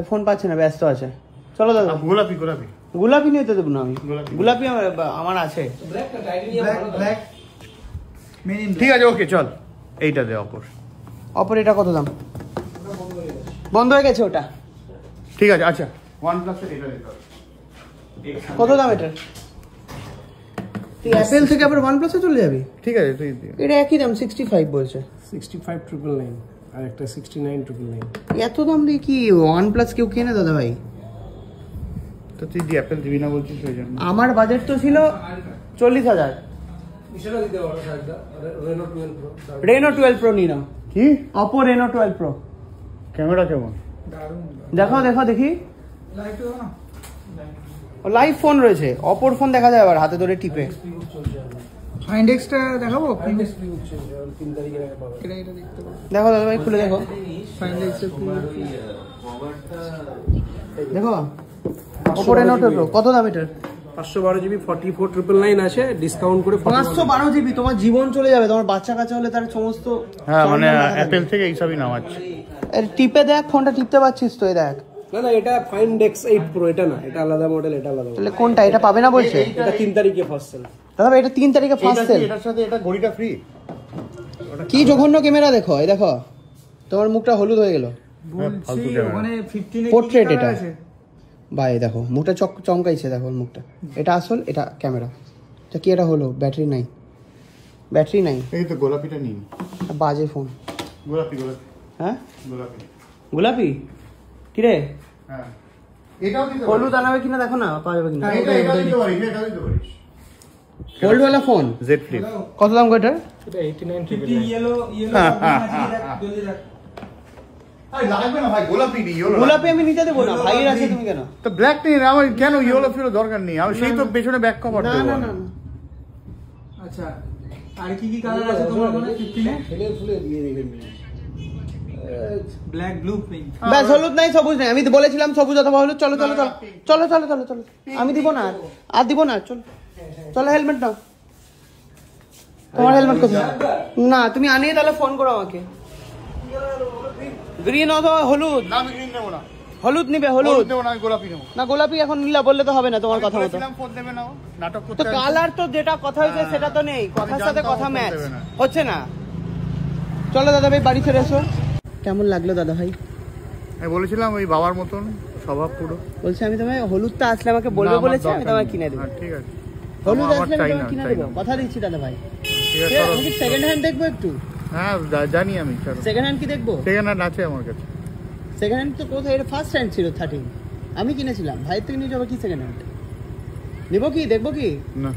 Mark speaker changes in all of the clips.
Speaker 1: Phone পাচ্ছে না, ব্যস্ত আছে। চলো দাদা।
Speaker 2: গোলাপি গোলাপি
Speaker 1: গোলাপি নিয়ে তো দেবো না আমি, গোলাপি আমার আছে।
Speaker 2: ঠিক আছে ওকে চল, এইটা দে অপর।
Speaker 1: অপর এটা কত দাম? বন্ধ হয়ে গেছে ওটা।
Speaker 2: ঠিক আছে আচ্ছা, OnePlus এর এটা দিতে হবে।
Speaker 1: কত দাম এটা? তুই অ্যাপেল থেকে আবার OnePlus এ চলে যাবি?
Speaker 2: ঠিক আছে তুই দে।
Speaker 1: এটা একই দাম 65 বলছে।
Speaker 3: 65,999 আর একটা 69,999।
Speaker 1: এত দাম দিয়ে কি OnePlus কেউ কেনে দাদা ভাই?
Speaker 2: তো তুই দি অ্যাপেল দিবি না বলছিস ওই জন্য।
Speaker 1: আমার বাজেট তো ছিল 40,000।
Speaker 3: ইশারা দিতে পারো সাইডটা, Reno 12 Pro।
Speaker 1: Reno 12 Pro নিয়ে নাও।
Speaker 2: কি?
Speaker 1: Oppo Reno 12 Pro।
Speaker 2: ক্যামেরা কেমন?
Speaker 3: দারুণ।
Speaker 1: দেখো দেখো দেখি।
Speaker 3: লাইট তো না।
Speaker 1: লাইভ ফোন রয়েছে, অপর ফোন দেখা যায় আবার হাতে ধরে টিপে।
Speaker 3: ইন্ডেক্সটা দেখাবো? ইন্ডেক্স ফ্রি হচ্ছে 3 তারিখের আগে পাবে। এটা দেখতে পাবো।
Speaker 1: দেখো দাদা ভাই খুলে দেখো।
Speaker 3: ইন্ডেক্সের
Speaker 1: দেখো Oppo Reno 12 Pro কত দাম এটার?
Speaker 3: 512 GB 44,999 আছে, ডিসকাউন্ট করে
Speaker 1: 512 GB। তোমার জীবন চলে যাবে, তোমার বাচ্চা কাচ্চা হলে তার সমস্ত।
Speaker 2: হ্যাঁ মানে অ্যাপেল থেকে এইসবই নামাচ্ছে।
Speaker 1: এর টিপে দেখ, ফোনটা টিপতে পারছিস তো? এই দেখ।
Speaker 3: না না, এটা Find X8 Pro, এটা না, এটা আলাদা মডেল, এটা আলাদা।
Speaker 1: তাহলে কোনটা? এটা পাবে না বলছে?
Speaker 3: এটা 3 তারিখে ফার্স্ট সেল।
Speaker 1: দাদা ভাই এটা 3 তারিখে ফার্স্ট সেল।
Speaker 2: এটার সাথে এটা ঘড়িটা ফ্রি।
Speaker 1: কি জঘন্য ক্যামেরা দেখো, এই দেখো তোমার মুখটা হলুদ হয়ে গেল।
Speaker 2: ফালতু ক্যামেরা।
Speaker 3: ওখানে 15 এ
Speaker 1: পোর্ট্রেট এটা ভাই, দেখো মুখটা চমকাইছে, দেখো মুখটা। এটা আসল, এটা ক্যামেরা। তো কি এটা হলো? ব্যাটারি নাই, ব্যাটারি নাই।
Speaker 2: এই তো গোলাপিটা নিন।
Speaker 1: বাজে ফোন।
Speaker 2: গোলাপি গোলাপি।
Speaker 1: হ্যাঁ
Speaker 2: গোলাপি।
Speaker 1: গোলাপি কিরে?
Speaker 2: হ্যাঁ এটাও দিতে
Speaker 1: হলুদ আনাবে কিনা দেখো না, পাওয়া যাবে কিনা।
Speaker 2: এটা দিতে পারিস, এটা দিতে পারিস।
Speaker 1: হোল্ড ওয়ালা ফোন
Speaker 2: Z Flip।
Speaker 1: কত দাম গো এটার?
Speaker 3: এটা 89,999।
Speaker 4: ইয়েলো
Speaker 2: আরে লাগবে না ভাই, গোলাপি নি।
Speaker 1: গোলাপি আমি নিতে দেবো না, ভাইয়ের আছে, তুমি কেন?
Speaker 2: তো ব্ল্যাক নেই, আমার কেন ইয়েলো ফিরো দরকার নেই। আমি সেই তো পেছনে ব্যাক কভার
Speaker 1: না
Speaker 2: দেবো।
Speaker 1: না না না।
Speaker 4: আচ্ছা আর কি কি কালার আছে তোমার মনে 15 এ?
Speaker 3: ফুলে ফুলে দিয়ে দিবেন।
Speaker 4: Black, blue, pink.
Speaker 1: ব্যাস হলুদ নাই, সবুজ নাই। আমি তো বলেছিলাম সবুজ অথবা হলুদ। চলো চলো চলো চলো চলো চলো চলো। আমি দিব না আর দিব না। চলো চলো, হেলমেট নাও। তোমার হেলমেট কোথায়? না তুমি আনিয়ে তাহলে ফোন করো আমাকে। গ্রিন অথবা হলুদ।
Speaker 2: না আমি গ্রিন নেবো না।
Speaker 1: হলুদ নিবে,
Speaker 2: হলুদ
Speaker 1: হলুদ।
Speaker 2: নেবো না, আমি গোলাপি নেবো।
Speaker 1: না গোলাপি এখন নিলা বললে তো হবে না, তোমার কথা মতো।
Speaker 2: বলেছিলাম ফোন দেবে না, নাটক করতে
Speaker 1: তো
Speaker 2: হবে।
Speaker 1: কালার তো যেটা কথা হয়েছে সেটা তো নেই, কথার সাথে কথা ম্যাচ হচ্ছে না। চলো দাদা ভাই বাড়ি ফিরে এসো। কেমন লাগলো দাদা ভাই?
Speaker 2: আমি বলেছিলাম ওই বাবার মতন স্বভাব পুরো।
Speaker 1: বলছি আমি তোমায় হলুদটা আসলে আমাকে বলবে বলেছি, আমি তোমায় কিনে দেবো।
Speaker 2: হ্যাঁ ঠিক আছে,
Speaker 1: হলুদ
Speaker 2: আমার
Speaker 1: আসলে আমি
Speaker 2: চাই
Speaker 1: তোমায়
Speaker 2: না,
Speaker 1: কিনে
Speaker 2: চাই
Speaker 1: দেবো,
Speaker 2: না।
Speaker 1: কথা দিচ্ছি দাদা ভাই।
Speaker 2: ঠিক আছে, চলো।
Speaker 1: আমি সেকেন্ড হ্যান্ড দেখবো একটু।
Speaker 2: হ্যাঁ জানি আমি, চলো।
Speaker 1: সেকেন্ড হ্যান্ড কি দেখবো?
Speaker 2: সেকেন্ড হ্যান্ড আছে আমার কাছে।
Speaker 1: সেকেন্ড হ্যান্ড তো কোথায়? এটা ফার্স্ট হ্যান্ড ছিল 13, আমি কিনেছিলাম। ভাইয়ের থেকে নিয়ে যাবো কি সেকেন্ড হ্যান্ড? নিবো কি, দেখবো কি?
Speaker 2: না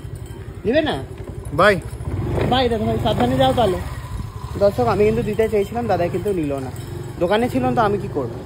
Speaker 1: নিবে না?
Speaker 2: বাই
Speaker 1: বাই দাদা ভাই, সাবধানে যাও তাহলে। দর্শক আমি কিন্তু দিতে চেয়েছিলাম, দাদা কিন্তু নিল না। দোকানে ছিলাম তো আমি কি করবো।